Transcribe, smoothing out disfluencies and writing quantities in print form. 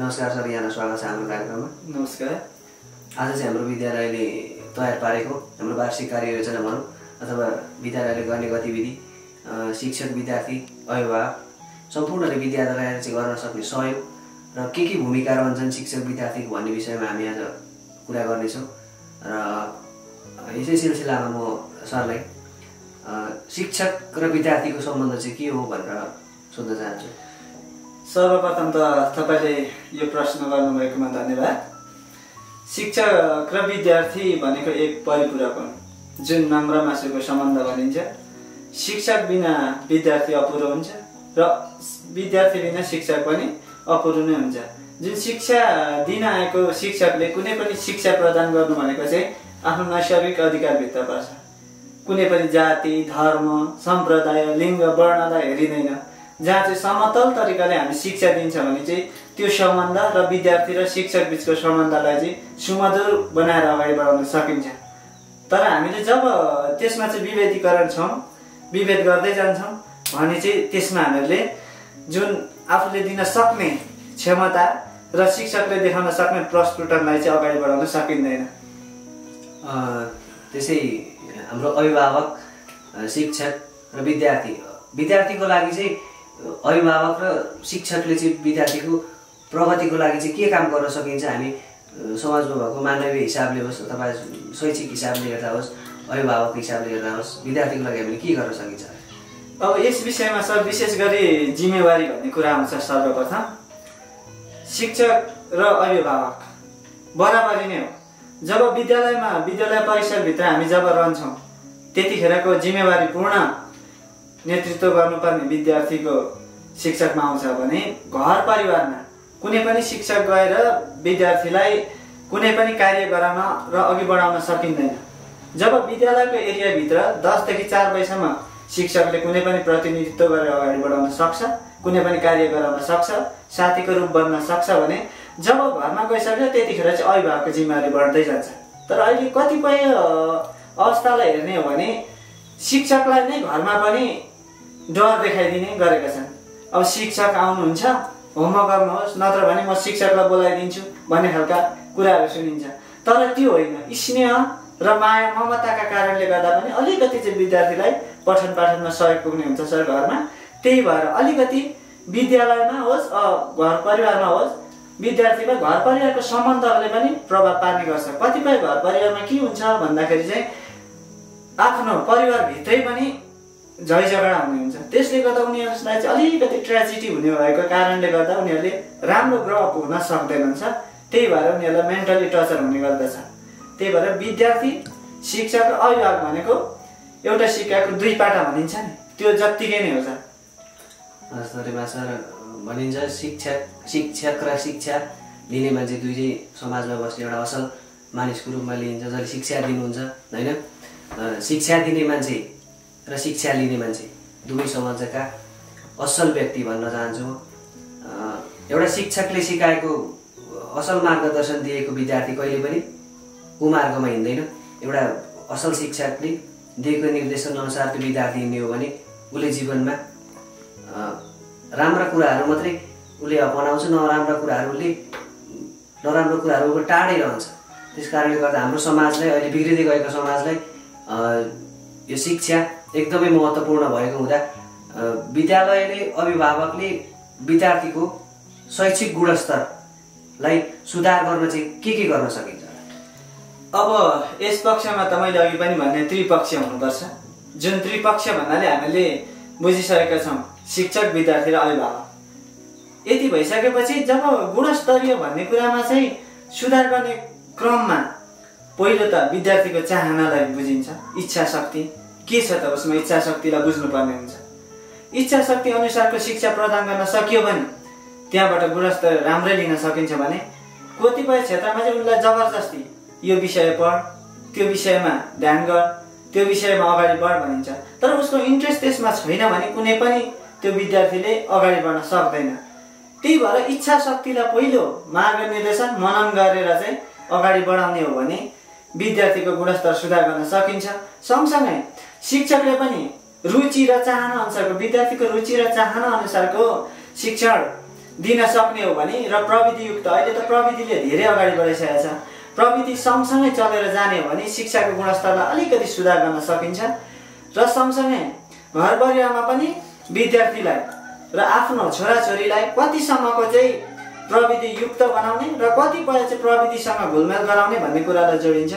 नमस्कार सर, यहाँलाई स्वागत छ हाम्रो कार्यक्रममा। नमस्कार। आज चाहिँ हाम्रो विद्यालयले तयार पारेको हाम्रो वार्षिक कार्ययोजना भनौँ अथवा विद्यालयले गर्ने गतिविधि, शिक्षक, विद्यार्थी, अभिभावक सम्पूर्णले विद्यालयले चाहिँ गर्न सक्ने सहयोग र के भूमिका रहन्छन् शिक्षक विद्यार्थीको भन्ने विषयमा हामी आज कुरा गर्नेछौँ। र यसै सिलसिलामा म सरलाई शिक्षक र विद्यार्थीको सम्बन्ध चाहिँ के हो भनेर सोध्न चाहन्छु। सर्वप्रथम त तपाईले यो प्रश्न गर्नुभएकोमा धन्यवाद। शिक्षक र विद्यार्थी भनेको एक परिपूरक हुन्, जुन नाम्रा मासुको सम्बन्ध भनिन्छ। शिक्षक बिना विद्यार्थी अपुरो हुन्छ र विद्यार्थी बिना शिक्षक पनि अपुरो नै हुन्छ। जुन शिक्षा दिन आएको शिक्षकले कुनै पनि शिक्षा प्रदान गर्नु भनेको चाहिँ आफ्नो नैसर्गिक अधिकारभित्र पर्छ। कुनै पनि जाति, धर्म, सम्प्रदाय, लिङ्ग, वर्णलाई हेरिँदैन। जहाँ चाहिँ समतल तरिकाले हामी शिक्षा दिन्छ भने चाहिँ त्यो सम्बन्ध र विद्यार्थी र शिक्षक बीचको सम्बन्धलाई चाहिँ सुमधुर बनाएर अगाडि बढाउन सकिन्छ। तर हामीले जब त्यसमा चाहिँ विभेद गर्दै जान्छौँ भने चाहिँ त्यसमा हामीहरूले जुन आफूले दिन सक्ने क्षमता र शिक्षकले देखाउन सक्ने प्रस्फुटनलाई चाहिँ अगाडि बढाउन सकिँदैन। त्यसै हाम्रो अभिभावक, शिक्षक र विद्यार्थीको लागि चाहिँ अभिभावक र शिक्षकले चाहिँ विद्यार्थीको प्रगतिको लागि चाहिँ के काम गर्न सकिन्छ? हामी समाजमा भएको मानवीय हिसाबले होस् अथवा शैक्षिक हिसाबले हेर्दा होस्, अभिभावक हिसाबले हेर्दा होस्, विद्यार्थीको लागि हामीले के गर्न सकिन्छ? अब यस विषयमा सर विशेष गरी जिम्मेवारी भन्ने कुरा आउँछ। सर्वप्रथम शिक्षक र अभिभावक बराबरी नै हो। जब विद्यालय परिसरभित्र हामी जब रहन्छौँ त्यतिखेरको जिम्मेवारीपूर्ण नेतृत्व गर्नुपर्ने विद्यार्थीको शिक्षकमा आउँछ भने घर परिवारमा कुनै पनि शिक्षक गएर विद्यार्थीलाई कुनै पनि कार्य गराउन र अघि बढाउन सकिँदैन। जब विद्यालयको एरियाभित्र 10 देखि 4 वर्षसम्म शिक्षकले कुनै पनि प्रतिनिधित्व गरेर अगाडि बढाउन सक्छ, कुनै पनि कार्य गराउन सक्छ, साथीको रूप बन्न सक्छ भने जब घरमा गइसक्छ त्यतिखेर चाहिँ अभिभावकको जिम्मेवारी बढ्दै जान्छ। तर अहिले कतिपय अवस्थालाई हेर्ने हो भने शिक्षकलाई नै घरमा पनि डर देखाइदिने गरेका छन्। अब शिक्षक आउनुहुन्छ, होमवर्क गर्नुहोस्, नत्र भने म शिक्षकलाई बोलाइदिन्छु भन्ने खालका कुराहरू सुनिन्छ। तर त्यो होइन, स्नेह र माया ममताका कारणले गर्दा पनि अलिकति चाहिँ विद्यार्थीलाई पठन पाठनमा सहयोग पुग्ने हुन्छ सर घरमा। त्यही भएर अलिकति विद्यालयमा होस् घर परिवारमा होस्, विद्यार्थीमा घर परिवारको सम्बन्धहरूले पनि प्रभाव पार्ने गर्छ। कतिपय घर परिवारमा के हुन्छ भन्दाखेरि चाहिँ आफ्नो परिवारभित्रै पनि झै झगडा हुने हुन्छ। त्यसले गर्दा उनीहरूलाई चाहिँ अलिकति ट्रेजेडी हुने भएको कारणले गर्दा उनीहरूले राम्रो ग्रो अप हुन सक्दैनन्। त्यही भएर उनीहरूलाई मेन्टली टर्चर हुने गर्दछ। त्यही भएर विद्यार्थी, शिक्षक र अभिभावक भनेको एउटा सिक्काको दुई पाटा भनिन्छ नि, त्यो जत्तिकै नै हो सर। सर भनिन्छ शिक्षक र शिक्षा लिने मान्छे दुई चाहिँ समाजमा बस्ने एउटा असल मानिसको रूपमा लिइन्छ, जसले शिक्षा दिनुहुन्छ होइन। शिक्षा दिने मान्छे र शिक्षा लिने मान्छे दुवै समाजका असल व्यक्ति भन्न चाहन्छु। एउटा शिक्षकले सिकाएको असल मार्गदर्शन दिएको विद्यार्थी कहिले पनि कुमार्गमा हिँड्दैन। एउटा असल शिक्षकले दिएको निर्देशन अनुसार त्यो विद्यार्थी हिँड्ने हो भने उसले जीवनमा राम्रा कुराहरू मात्रै उसले अपनाउँछ, नराम्रो कुराहरू टाढै रहन्छ। त्यस कारणले गर्दा हाम्रो समाजलाई, अहिले बिग्रिँदै गएको समाजलाई यो शिक्षा एकदमै महत्त्वपूर्ण भएको हुँदा विद्यालयले, अभिभावकले विद्यार्थीको शैक्षिक गुणस्तरलाई सुधार गर्न चाहिँ के गर्न सकिन्छ? अब यस पक्षमा त मैले अघि पनि भने त्रिपक्ष हुनुपर्छ। जुन त्रिपक्ष भन्नाले हामीले बुझिसकेका छौँ शिक्षक, विद्यार्थी र अभिभावक। यति भइसकेपछि जब गुणस्तरीय भन्ने कुरामा चाहिँ सुधार गर्ने क्रममा पहिलो त विद्यार्थीको चाहनालाई बुझिन्छ। इच्छा शक्ति के छ त उसमा, इच्छा शक्तिलाई बुझ्नुपर्ने हुन्छ। इच्छा शक्ति अनुसारको शिक्षा प्रदान गर्न सकियो भने त्यहाँबाट गुणस्तर राम्रै लिन सकिन्छ भने कतिपय क्षेत्रमा चाहिँ उनलाई जबरजस्ती यो विषय पढ, त्यो विषयमा ध्यान गर, त्यो विषयमा अगाडि बढ भनिन्छ। तर उसको इन्ट्रेस्ट त्यसमा छैन भने कुनै पनि त्यो विद्यार्थीले अगाडि बढ्न सक्दैन। त्यही भएर इच्छा शक्तिलाई पहिलो मार्गनिर्देशन मनन गरेर चाहिँ अगाडि बढाउने हो भने विद्यार्थीको गुणस्तर सुधार गर्न सकिन्छ। सँगसँगै शिक्षकले पनि रुचि र चाहना अनुसारको, विद्यार्थीको रुचि र चाहना अनुसारको शिक्षण दिन सक्ने हो भने र प्रविधियुक्त अहिले त प्रविधिले धेरै अगाडि बढाइसकेको छ, प्रविधि सँगसँगै चलेर जाने हो भने शिक्षाको गुणस्तरलाई अलिकति सुधार गर्न सकिन्छ र सँगसँगै घर परिवारमा पनि विद्यार्थीलाई र आफ्नो छोराछोरीलाई कतिसम्मको चाहिँ प्रविधियुक्त बनाउने र कतिपय चाहिँ प्रविधिसँग घुलमेल गराउने भन्ने कुरालाई जोडिन्छ।